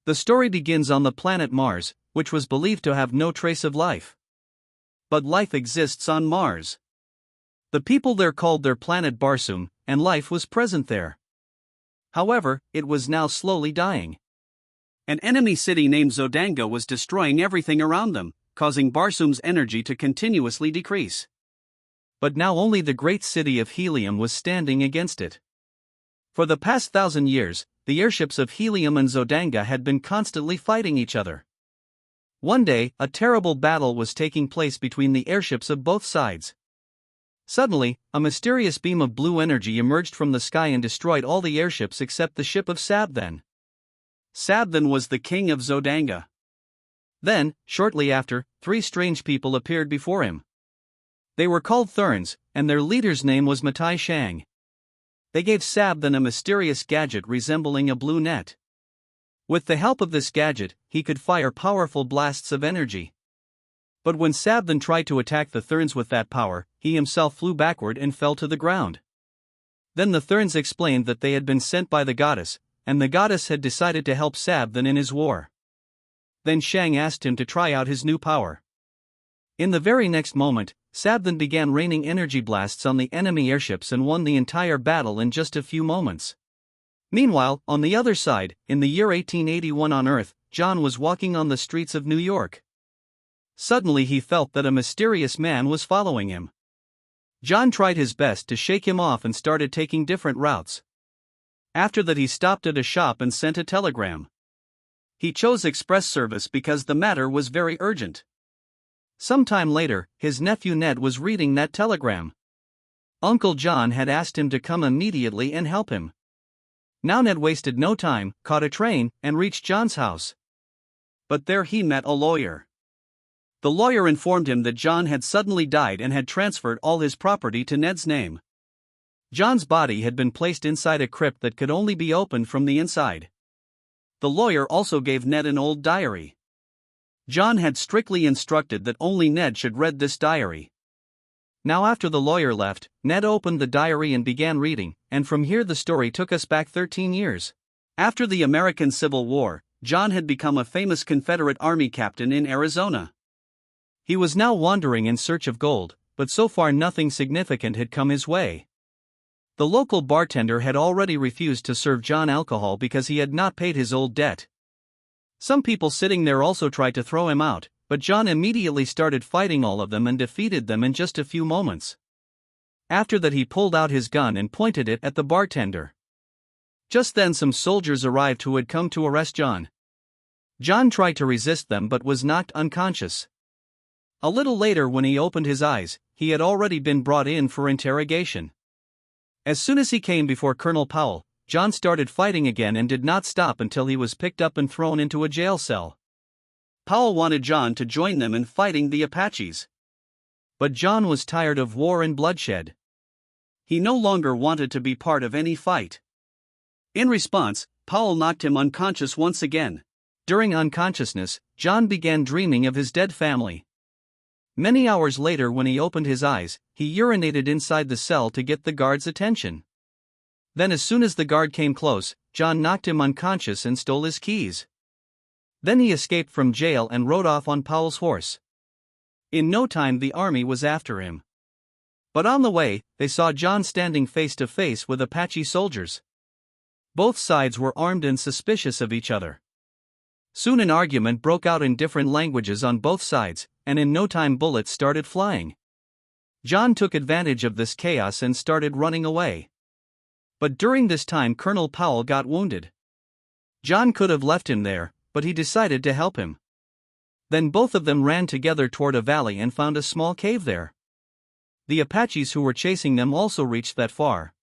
The story begins on the planet Mars, which was believed to have no trace of life. But life exists on Mars. The people there called their planet Barsum, and life was present there. However, it was now slowly dying. An enemy city named Zodanga was destroying everything around them, causing Barsum's energy to continuously decrease. But now only the great city of Helium was standing against it. For the past 1,000 years, the airships of Helium and Zodanga had been constantly fighting each other. One day, a terrible battle was taking place between the airships of both sides. Suddenly, a mysterious beam of blue energy emerged from the sky and destroyed all the airships except the ship of Sabthan. Sabthan was the king of Zodanga. Then, shortly after, 3 strange people appeared before him. They were called Therns, and their leader's name was Matai Shang. They gave Sabthan a mysterious gadget resembling a blue net. With the help of this gadget, he could fire powerful blasts of energy. But when Sabthan tried to attack the Therns with that power, he himself flew backward and fell to the ground. Then the Therns explained that they had been sent by the goddess, and the goddess had decided to help Sabthan in his war. Then Shang asked him to try out his new power. In the very next moment, Sabthan began raining energy blasts on the enemy airships and won the entire battle in just a few moments. Meanwhile, on the other side, in the year 1881 on Earth, John was walking on the streets of New York. Suddenly he felt that a mysterious man was following him. John tried his best to shake him off and started taking different routes. After that he stopped at a shop and sent a telegram. He chose express service because the matter was very urgent. Some time later, his nephew Ned was reading that telegram. Uncle John had asked him to come immediately and help him. Now Ned wasted no time, caught a train, and reached John's house. But there he met a lawyer. The lawyer informed him that John had suddenly died and had transferred all his property to Ned's name. John's body had been placed inside a crypt that could only be opened from the inside. The lawyer also gave Ned an old diary. John had strictly instructed that only Ned should read this diary. Now after the lawyer left, Ned opened the diary and began reading, and from here the story took us back 13 years. After the American Civil War, John had become a famous Confederate Army captain in Arizona. He was now wandering in search of gold, but so far nothing significant had come his way. The local bartender had already refused to serve John alcohol because he had not paid his old debt. Some people sitting there also tried to throw him out, but John immediately started fighting all of them and defeated them in just a few moments. After that he pulled out his gun and pointed it at the bartender. Just then some soldiers arrived who had come to arrest John. John tried to resist them but was knocked unconscious. A little later when he opened his eyes, he had already been brought in for interrogation. As soon as he came before Colonel Powell, John started fighting again and did not stop until he was picked up and thrown into a jail cell. Powell wanted John to join them in fighting the Apaches. But John was tired of war and bloodshed. He no longer wanted to be part of any fight. In response, Powell knocked him unconscious once again. During unconsciousness, John began dreaming of his dead family. Many hours later when he opened his eyes, he urinated inside the cell to get the guard's attention. Then as soon as the guard came close, John knocked him unconscious and stole his keys. Then he escaped from jail and rode off on Powell's horse. In no time the army was after him. But on the way, they saw John standing face to face with Apache soldiers. Both sides were armed and suspicious of each other. Soon an argument broke out in different languages on both sides, and in no time bullets started flying. John took advantage of this chaos and started running away. But during this time Colonel Powell got wounded. John could have left him there, but he decided to help him. Then both of them ran together toward a valley and found a small cave there. The Apaches who were chasing them also reached that far.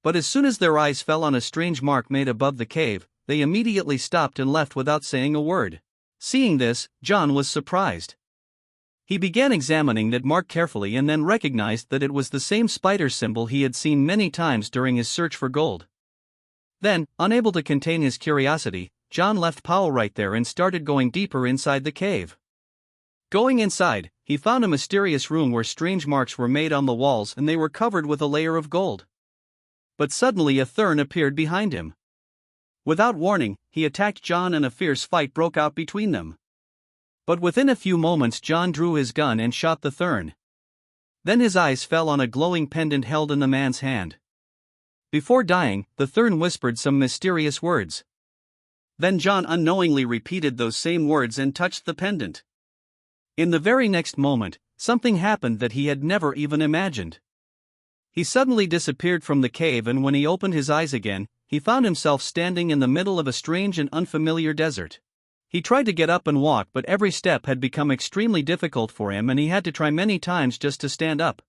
But as soon as their eyes fell on a strange mark made above the cave, they immediately stopped and left without saying a word. Seeing this, John was surprised. He began examining that mark carefully and then recognized that it was the same spider symbol he had seen many times during his search for gold. Then, unable to contain his curiosity, John left Powell right there and started going deeper inside the cave. Going inside, he found a mysterious room where strange marks were made on the walls and they were covered with a layer of gold. But suddenly a Thern appeared behind him. Without warning, he attacked John and a fierce fight broke out between them. But within a few moments John drew his gun and shot the Thurn. Then his eyes fell on a glowing pendant held in the man's hand. Before dying, the Thurn whispered some mysterious words. Then John unknowingly repeated those same words and touched the pendant. In the very next moment, something happened that he had never even imagined. He suddenly disappeared from the cave, and when he opened his eyes again, he found himself standing in the middle of a strange and unfamiliar desert. He tried to get up and walk, but every step had become extremely difficult for him and he had to try many times just to stand up.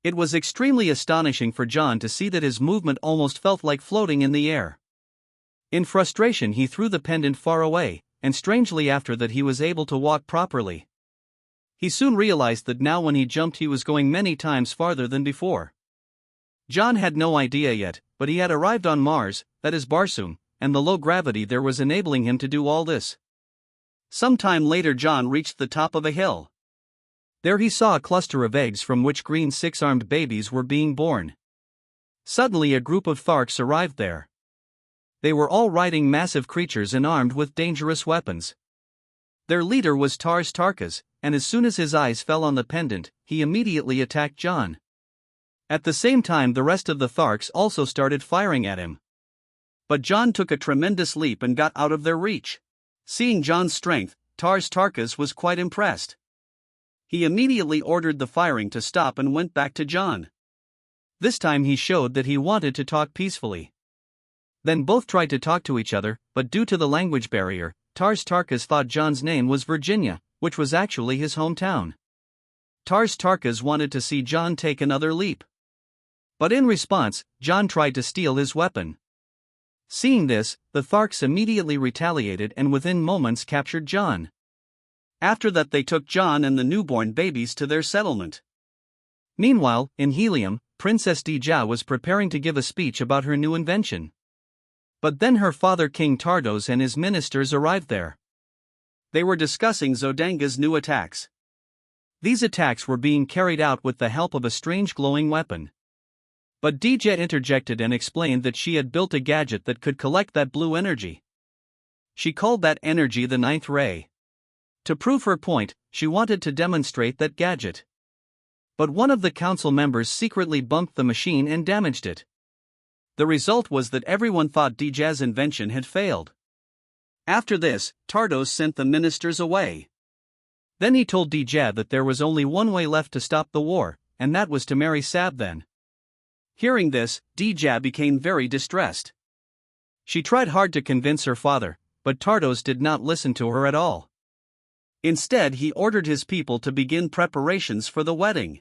It was extremely astonishing for John to see that his movement almost felt like floating in the air. In frustration he threw the pendant far away, and strangely after that he was able to walk properly. He soon realized that now when he jumped he was going many times farther than before. John had no idea yet, but he had arrived on Mars, that is Barsoom, and the low gravity there was enabling him to do all this. Some time later John reached the top of a hill. There he saw a cluster of eggs from which green six-armed babies were being born. Suddenly a group of Tharks arrived there. They were all riding massive creatures and armed with dangerous weapons. Their leader was Tars Tarkas, and as soon as his eyes fell on the pendant, he immediately attacked John. At the same time the rest of the Tharks also started firing at him. But John took a tremendous leap and got out of their reach. Seeing John's strength, Tars Tarkas was quite impressed. He immediately ordered the firing to stop and went back to John. This time he showed that he wanted to talk peacefully. Then both tried to talk to each other, but due to the language barrier, Tars Tarkas thought John's name was Virginia, which was actually his hometown. Tars Tarkas wanted to see John take another leap. But in response, John tried to steal his weapon. Seeing this, the Tharks immediately retaliated and within moments captured John. After that they took John and the newborn babies to their settlement. Meanwhile, in Helium, Princess Dija was preparing to give a speech about her new invention. But then her father King Tardos and his ministers arrived there. They were discussing Zodanga's new attacks. These attacks were being carried out with the help of a strange glowing weapon. But Dija interjected and explained that she had built a gadget that could collect that blue energy. She called that energy the Ninth Ray. To prove her point, she wanted to demonstrate that gadget. But one of the council members secretly bumped the machine and damaged it. The result was that everyone thought Dija's invention had failed. After this, Tardos sent the ministers away. Then he told Dija that there was only one way left to stop the war, and that was to marry Sabthan. Hearing this, Dija became very distressed. She tried hard to convince her father, but Tardos did not listen to her at all. Instead, he ordered his people to begin preparations for the wedding.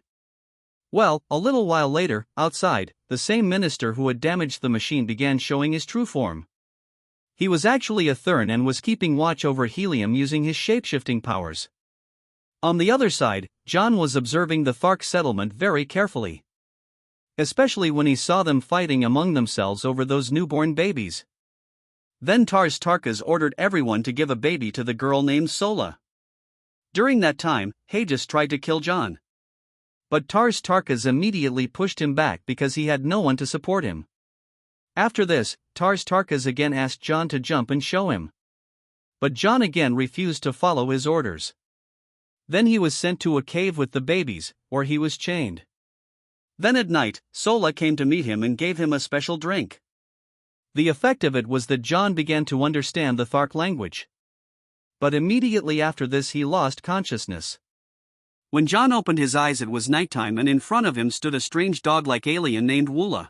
Well, a little while later, outside, the same minister who had damaged the machine began showing his true form. He was actually a Thurn and was keeping watch over Helium using his shapeshifting powers. On the other side, John was observing the Thark settlement very carefully. Especially when he saw them fighting among themselves over those newborn babies. Then Tars Tarkas ordered everyone to give a baby to the girl named Sola. During that time, Hages tried to kill John. But Tars Tarkas immediately pushed him back because he had no one to support him. After this, Tars Tarkas again asked John to jump and show him. But John again refused to follow his orders. Then he was sent to a cave with the babies, where he was chained. Then at night, Sola came to meet him and gave him a special drink. The effect of it was that John began to understand the Thark language. But immediately after this he lost consciousness. When John opened his eyes it was nighttime and in front of him stood a strange dog-like alien named Woola.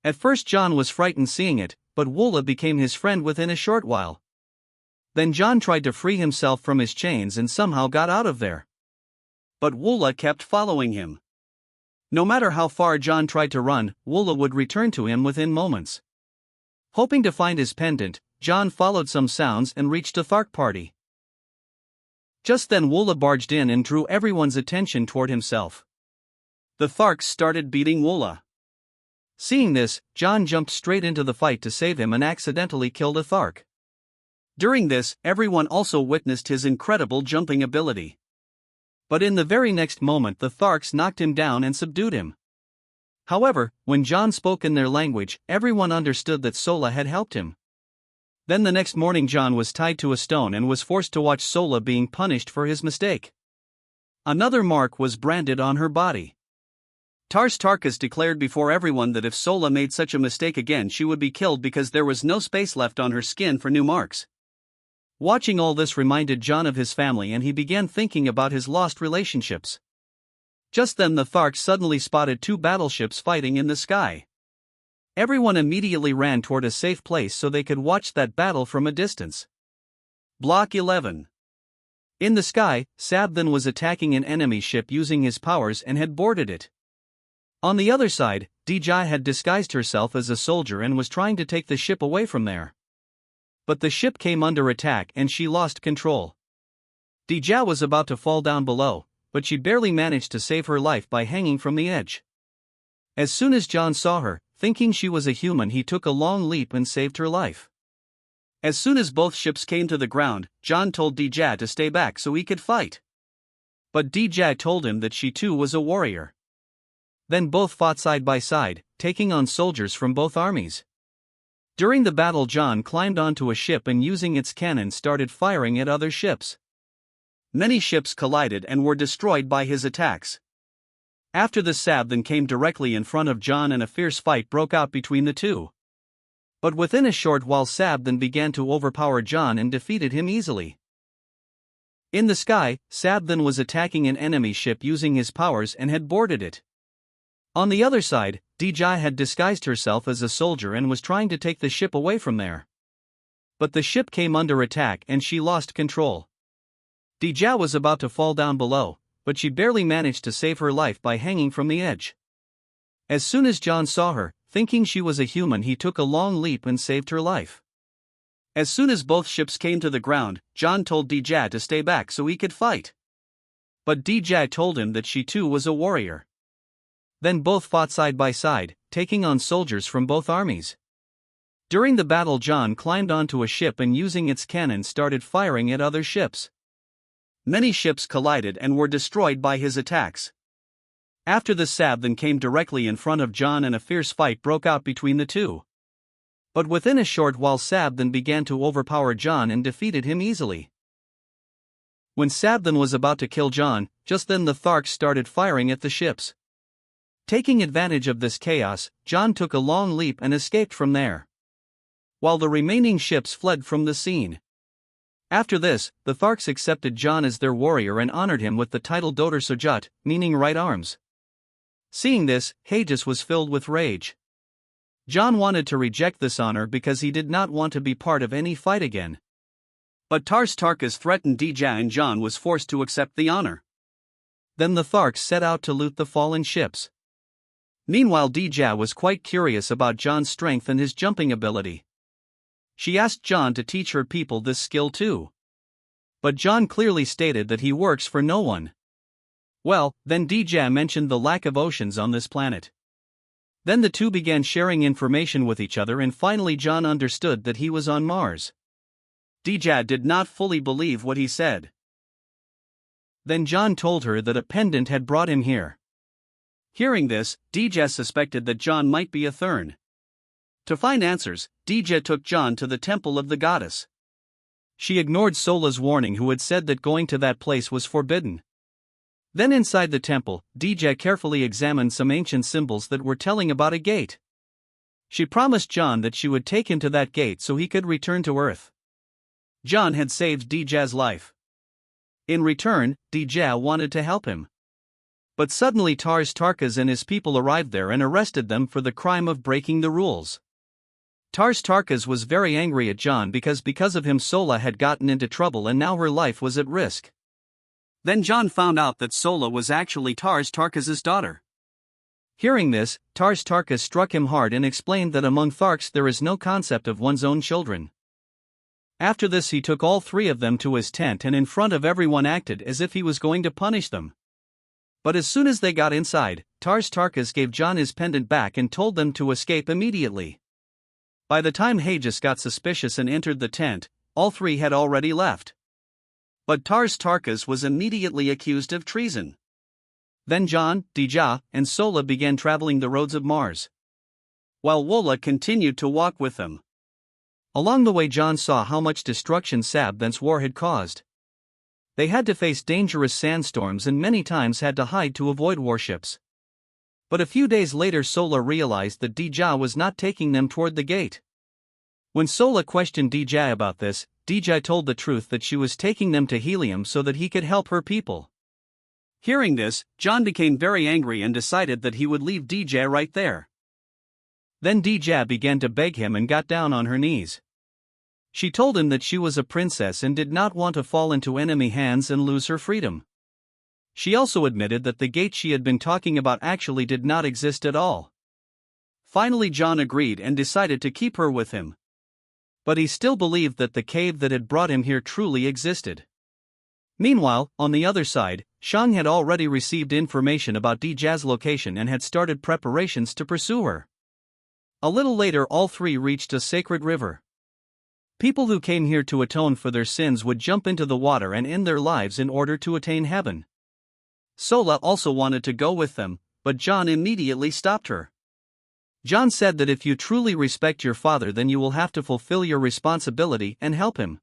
At first John was frightened seeing it, but Woola became his friend within a short while. Then John tried to free himself from his chains and somehow got out of there. But Woola kept following him. No matter how far John tried to run, Woola would return to him within moments. Hoping to find his pendant, John followed some sounds and reached a Thark party. Just then Woola barged in and drew everyone's attention toward himself. The Tharks started beating Woola. Seeing this, John jumped straight into the fight to save him and accidentally killed a Thark. During this, everyone also witnessed his incredible jumping ability. But in the very next moment the Tharks knocked him down and subdued him. However, when John spoke in their language, everyone understood that Sola had helped him. Then the next morning John was tied to a stone and was forced to watch Sola being punished for his mistake. Another mark was branded on her body. Tars Tarkas declared before everyone that if Sola made such a mistake again she would be killed because there was no space left on her skin for new marks. Watching all this reminded John of his family and he began thinking about his lost relationships. Just then the Tharks suddenly spotted two battleships fighting in the sky. Everyone immediately ran toward a safe place so they could watch that battle from a distance. Block 11. In the sky, Sabthan was attacking an enemy ship using his powers and had boarded it. On the other side, Dejah had disguised herself as a soldier and was trying to take the ship away from there. But the ship came under attack and she lost control. Dejah was about to fall down below, but she barely managed to save her life by hanging from the edge. As soon as John saw her, thinking she was a human, he took a long leap and saved her life. As soon as both ships came to the ground, John told Dejah to stay back so he could fight. But Dejah told him that she too was a warrior. Then both fought side by side, taking on soldiers from both armies. During the battle John climbed onto a ship and using its cannon started firing at other ships. Many ships collided and were destroyed by his attacks. After the Sabthan came directly in front of John and a fierce fight broke out between the two. But within a short while Sabthan began to overpower John and defeated him easily. In the sky, Sabthan was attacking an enemy ship using his powers and had boarded it. On the other side, Dejah had disguised herself as a soldier and was trying to take the ship away from there. But the ship came under attack and she lost control. Dejah was about to fall down below, but she barely managed to save her life by hanging from the edge. As soon as John saw her, thinking she was a human, he took a long leap and saved her life. As soon as both ships came to the ground, John told Dejah to stay back so he could fight. But Dejah told him that she too was a warrior. Then both fought side by side, taking on soldiers from both armies. During the battle John climbed onto a ship and using its cannon started firing at other ships. Many ships collided and were destroyed by his attacks. After the Sabthan came directly in front of John and a fierce fight broke out between the two. But within a short while Sabthan began to overpower John and defeated him easily. When Sabthan was about to kill John, just then the Tharks started firing at the ships. Taking advantage of this chaos, John took a long leap and escaped from there, while the remaining ships fled from the scene. After this, the Tharks accepted John as their warrior and honored him with the title Doter Sojut, meaning right arms. Seeing this, Hages was filled with rage. John wanted to reject this honor because he did not want to be part of any fight again. But Tars Tarkas threatened Dejah and John was forced to accept the honor. Then the Tharks set out to loot the fallen ships. Meanwhile Dejah was quite curious about John's strength and his jumping ability. She asked John to teach her people this skill too. But John clearly stated that he works for no one. Well, then Dejah mentioned the lack of oceans on this planet. Then the two began sharing information with each other and finally John understood that he was on Mars. Dejah did not fully believe what he said. Then John told her that a pendant had brought him here. Hearing this, Dejah suspected that John might be a Thurn. To find answers, Dejah took John to the temple of the goddess. She ignored Sola's warning, who had said that going to that place was forbidden. Then inside the temple, Dejah carefully examined some ancient symbols that were telling about a gate. She promised John that she would take him to that gate so he could return to Earth. John had saved Dejah's life. In return, Dejah wanted to help him. But suddenly Tars Tarkas and his people arrived there and arrested them for the crime of breaking the rules. Tars Tarkas was very angry at John because of him Sola had gotten into trouble and now her life was at risk. Then John found out that Sola was actually Tars Tarkas' daughter. Hearing this, Tars Tarkas struck him hard and explained that among Tharks there is no concept of one's own children. After this he took all three of them to his tent and in front of everyone acted as if he was going to punish them. But as soon as they got inside, Tars Tarkas gave John his pendant back and told them to escape immediately. By the time Hages got suspicious and entered the tent, all three had already left. But Tars Tarkas was immediately accused of treason. Then John, Dejah, and Sola began traveling the roads of Mars, while Wola continued to walk with them. Along the way, John saw how much destruction Sabden's war had caused. They had to face dangerous sandstorms and many times had to hide to avoid warships. But a few days later, Sola realized that Dija was not taking them toward the gate. When Sola questioned Dija about this, Dija told the truth that she was taking them to Helium so that he could help her people. Hearing this, John became very angry and decided that he would leave Dija right there. Then Dija began to beg him and got down on her knees. She told him that she was a princess and did not want to fall into enemy hands and lose her freedom. She also admitted that the gate she had been talking about actually did not exist at all. Finally, John agreed and decided to keep her with him. But he still believed that the cave that had brought him here truly existed. Meanwhile, on the other side, Shang had already received information about Dija's location and had started preparations to pursue her. A little later, all three reached a sacred river. People who came here to atone for their sins would jump into the water and end their lives in order to attain heaven. Sola also wanted to go with them, but John immediately stopped her. John said that if you truly respect your father, then you will have to fulfill your responsibility and help him.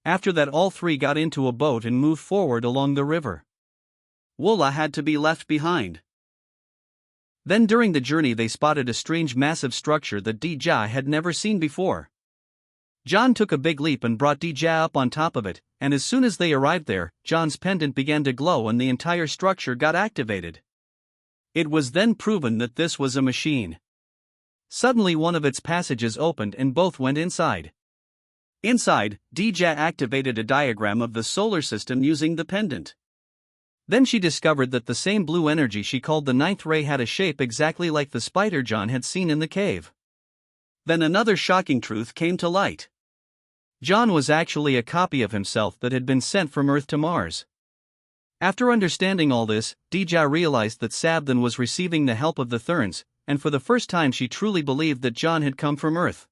After that, all three got into a boat and moved forward along the river. Wola had to be left behind. Then during the journey they spotted a strange massive structure that Dija had never seen before. John took a big leap and brought Dija up on top of it, and as soon as they arrived there, John's pendant began to glow and the entire structure got activated. It was then proven that this was a machine. Suddenly one of its passages opened and both went inside. Inside, Dija activated a diagram of the solar system using the pendant. Then she discovered that the same blue energy she called the ninth ray had a shape exactly like the spider John had seen in the cave. Then another shocking truth came to light. John was actually a copy of himself that had been sent from Earth to Mars. After understanding all this, Dija realized that Sabden was receiving the help of the Therns, and for the first time she truly believed that John had come from Earth.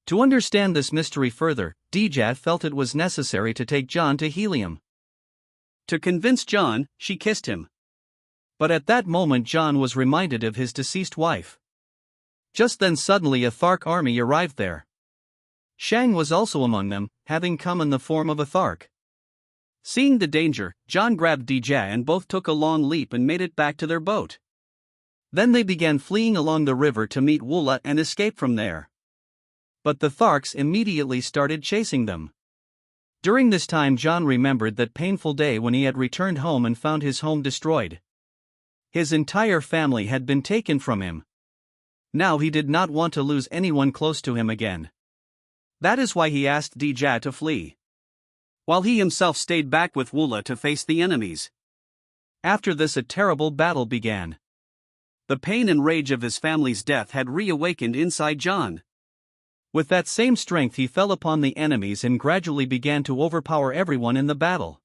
To understand this mystery further, Dija felt it was necessary to take John to Helium. To convince John, she kissed him. But at that moment John was reminded of his deceased wife. Just then suddenly a Thark army arrived there. Shang was also among them, having come in the form of a Thark. Seeing the danger, John grabbed Dija and both took a long leap and made it back to their boat. Then they began fleeing along the river to meet Wola and escape from there. But the Tharks immediately started chasing them. During this time John remembered that painful day when he had returned home and found his home destroyed. His entire family had been taken from him. Now he did not want to lose anyone close to him again. That is why he asked Dija to flee, while he himself stayed back with Wola to face the enemies. After this, a terrible battle began. The pain and rage of his family's death had reawakened inside John. With that same strength he fell upon the enemies and gradually began to overpower everyone in the battle.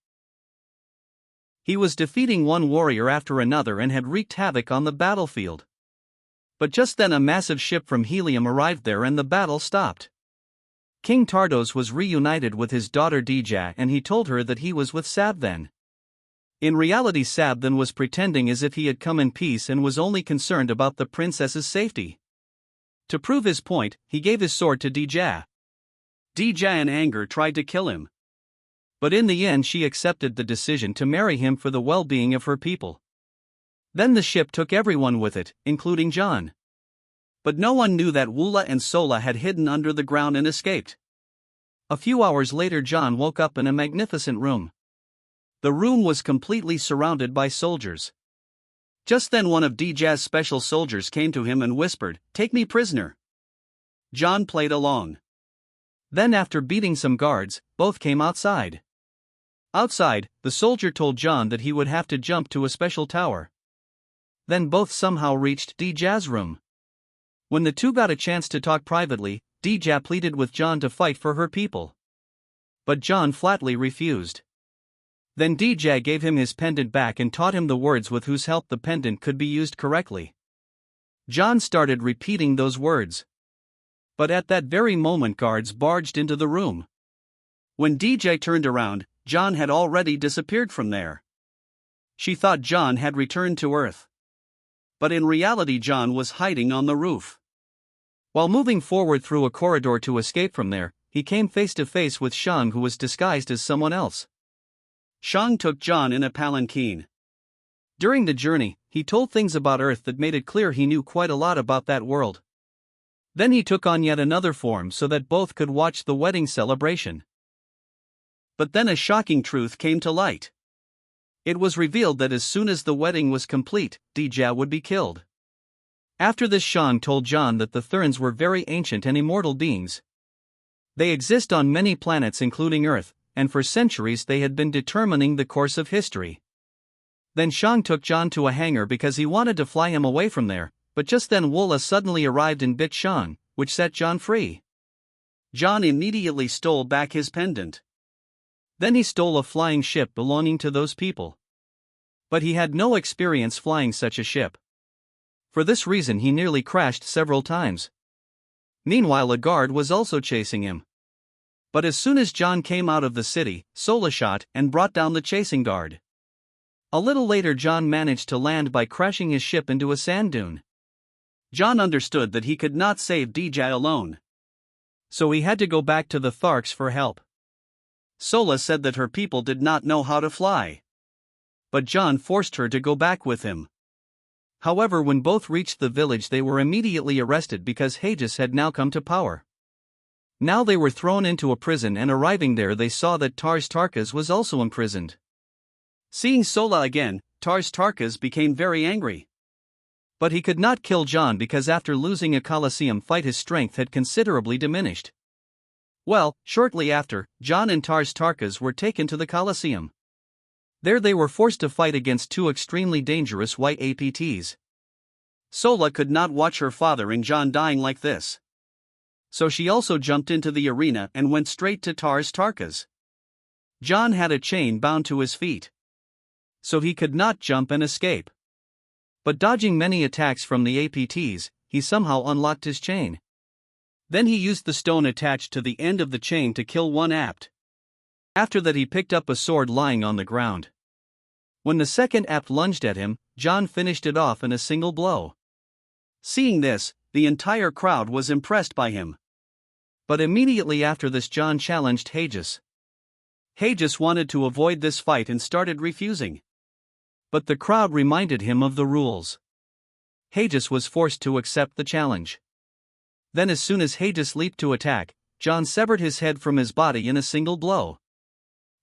He was defeating one warrior after another and had wreaked havoc on the battlefield. But just then a massive ship from Helium arrived there and the battle stopped. King Tardos was reunited with his daughter Dija and he told her that he was with Sabden. In reality, Sabden was pretending as if he had come in peace and was only concerned about the princess's safety. To prove his point, he gave his sword to Dija. Dija in anger tried to kill him. But in the end she accepted the decision to marry him for the well-being of her people. Then the ship took everyone with it, including John. But no one knew that Wola and Sola had hidden under the ground and escaped. A few hours later John woke up in a magnificent room. The room was completely surrounded by soldiers. Just then one of Dija's special soldiers came to him and whispered, "Take me prisoner." John played along. Then after beating some guards, both came outside. Outside, the soldier told John that he would have to jump to a special tower. Then both somehow reached Dija's room. When the two got a chance to talk privately, Dija pleaded with John to fight for her people. But John flatly refused. Then Dija gave him his pendant back and taught him the words with whose help the pendant could be used correctly. John started repeating those words. But at that very moment guards barged into the room. When Dija turned around, John had already disappeared from there. She thought John had returned to Earth. But in reality John was hiding on the roof. While moving forward through a corridor to escape from there, he came face to face with Shang, who was disguised as someone else. Shang took John in a palanquin. During the journey, he told things about Earth that made it clear he knew quite a lot about that world. Then he took on yet another form so that both could watch the wedding celebration. But then a shocking truth came to light. It was revealed that as soon as the wedding was complete, Dija would be killed. After this, Shang told John that the Therns were very ancient and immortal beings. They exist on many planets including Earth, and for centuries they had been determining the course of history. Then Shang took John to a hangar because he wanted to fly him away from there, but just then Woola suddenly arrived and bit Shang, which set John free. John immediately stole back his pendant. Then he stole a flying ship belonging to those people. But he had no experience flying such a ship. For this reason he nearly crashed several times. Meanwhile, a guard was also chasing him. But as soon as John came out of the city, Sola shot and brought down the chasing guard. A little later, John managed to land by crashing his ship into a sand dune. John understood that he could not save Dija alone. So he had to go back to the Tharks for help. Sola said that her people did not know how to fly. But John forced her to go back with him. However, when both reached the village, they were immediately arrested because Haegis had now come to power. Now they were thrown into a prison, and arriving there they saw that Tars Tarkas was also imprisoned. Seeing Sola again, Tars Tarkas became very angry. But he could not kill John because after losing a Colosseum fight his strength had considerably diminished. Well, shortly after, John and Tars Tarkas were taken to the Colosseum. There they were forced to fight against two extremely dangerous white APTs. Sola could not watch her father and John dying like this. So she also jumped into the arena and went straight to Tars Tarkas. John had a chain bound to his feet, so he could not jump and escape. But dodging many attacks from the APTs, he somehow unlocked his chain. Then he used the stone attached to the end of the chain to kill one apt. After that he picked up a sword lying on the ground. When the second apt lunged at him, John finished it off in a single blow. Seeing this, the entire crowd was impressed by him. But immediately after this, John challenged Haegis. Haegis wanted to avoid this fight and started refusing. But the crowd reminded him of the rules. Haegis was forced to accept the challenge. Then as soon as Haegis leaped to attack, John severed his head from his body in a single blow.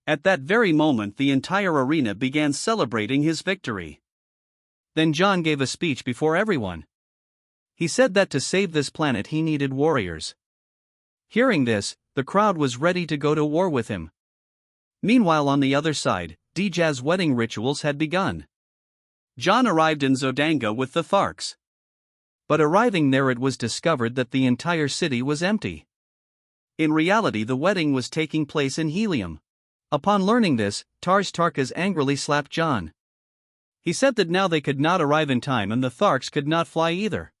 At that very moment the entire arena began celebrating his victory. Then John gave a speech before everyone. He said that to save this planet he needed warriors. Hearing this, the crowd was ready to go to war with him. Meanwhile, on the other side, Dija's wedding rituals had begun. John arrived in Zodanga with the Tharks. But arriving there it was discovered that the entire city was empty. In reality the wedding was taking place in Helium. Upon learning this, Tars Tarkas angrily slapped John. He said that now they could not arrive in time and the Tharks could not fly either.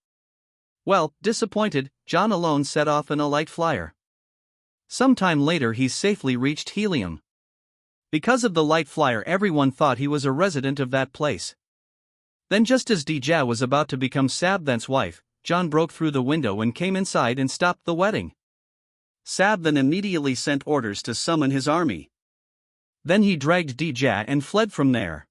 Well, disappointed, John alone set off in a light flyer. Sometime later he safely reached Helium. Because of the light flyer everyone thought he was a resident of that place. Then just as Dija was about to become Sabdhan's wife, John broke through the window and came inside and stopped the wedding. Sabdhan immediately sent orders to summon his army. Then he dragged Dija and fled from there.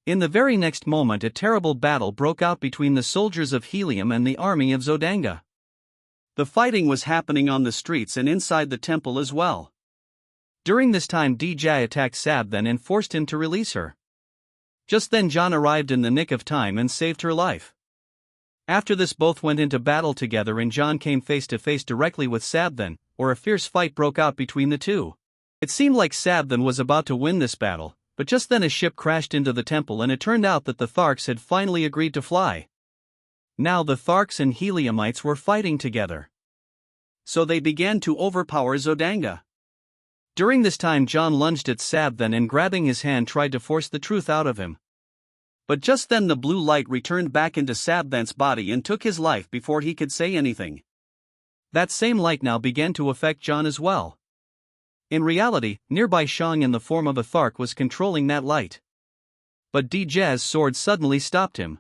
In the very next moment a terrible battle broke out between the soldiers of Helium and the army of Zodanga. The fighting was happening on the streets and inside the temple as well. During this time Dija attacked Sabdhan and forced him to release her. Just then John arrived in the nick of time and saved her life. After this both went into battle together and John came face to face directly with Sabdhan, or a fierce fight broke out between the two. It seemed like Sabdhan was about to win this battle, but just then a ship crashed into the temple and it turned out that the Tharks had finally agreed to fly. Now the Tharks and Heliumites were fighting together. So they began to overpower Zodanga. During this time John lunged at Sabdhan and grabbing his hand tried to force the truth out of him. But just then the blue light returned back into Sabdhan's body and took his life before he could say anything. That same light now began to affect John as well. In reality, nearby Shang in the form of a Thark was controlling that light. But Dija's sword suddenly stopped him.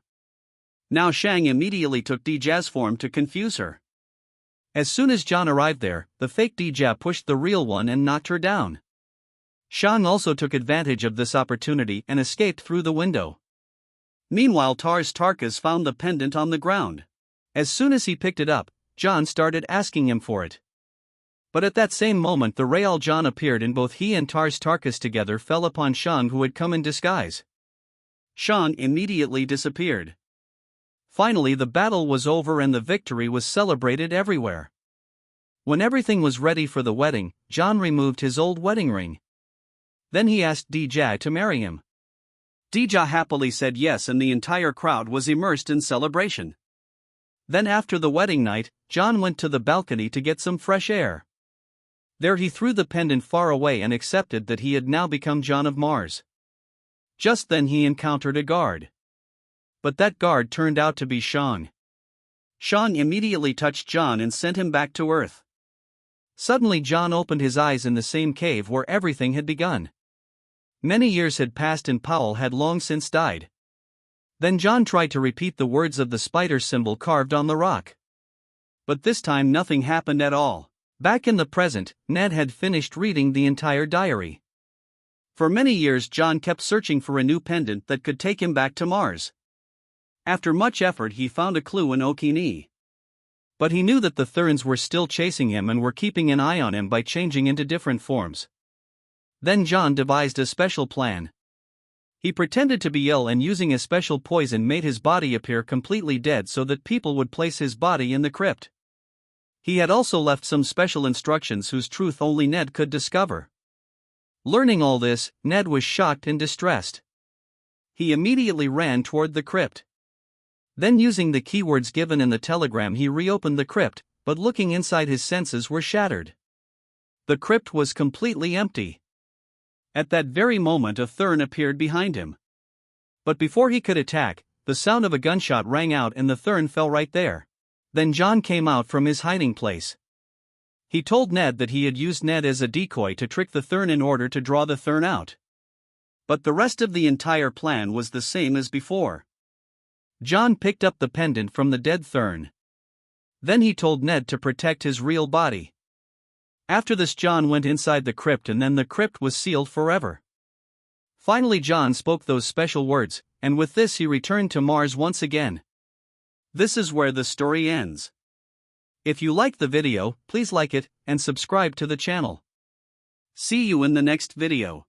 Now Shang immediately took Dija's form to confuse her. As soon as John arrived there, the fake Dija pushed the real one and knocked her down. Shang also took advantage of this opportunity and escaped through the window. Meanwhile, Tarkas found the pendant on the ground. As soon as he picked it up, John started asking him for it. But at that same moment the real John appeared, and both he and Tarkas together fell upon Shang, who had come in disguise. Shang immediately disappeared. Finally the battle was over and the victory was celebrated everywhere. When everything was ready for the wedding, John removed his old wedding ring. Then he asked Dija to marry him. Dija happily said yes, and the entire crowd was immersed in celebration. Then after the wedding night, John went to the balcony to get some fresh air. There he threw the pendant far away and accepted that he had now become John of Mars. Just then he encountered a guard. But that guard turned out to be Shang. Shang immediately touched John and sent him back to Earth. Suddenly John opened his eyes in the same cave where everything had begun. Many years had passed and Powell had long since died. Then John tried to repeat the words of the spider symbol carved on the rock. But this time nothing happened at all. Back in the present, Ned had finished reading the entire diary. For many years John kept searching for a new pendant that could take him back to Mars. After much effort he found a clue in Okini. But he knew that the Thurns were still chasing him and were keeping an eye on him by changing into different forms. Then John devised a special plan. He pretended to be ill and using a special poison made his body appear completely dead so that people would place his body in the crypt. He had also left some special instructions whose truth only Ned could discover. Learning all this, Ned was shocked and distressed. He immediately ran toward the crypt. Then using the keywords given in the telegram he reopened the crypt, but looking inside his senses were shattered. The crypt was completely empty. At that very moment a Thurn appeared behind him. But before he could attack, the sound of a gunshot rang out and the Thurn fell right there. Then John came out from his hiding place. He told Ned that he had used Ned as a decoy to trick the Thurn in order to draw the Thurn out. But the rest of the entire plan was the same as before. John picked up the pendant from the dead Thurn. Then he told Ned to protect his real body. After this John went inside the crypt and then the crypt was sealed forever. Finally John spoke those special words, and with this he returned to Mars once again. This is where the story ends. If you liked the video, please like it, and subscribe to the channel. See you in the next video.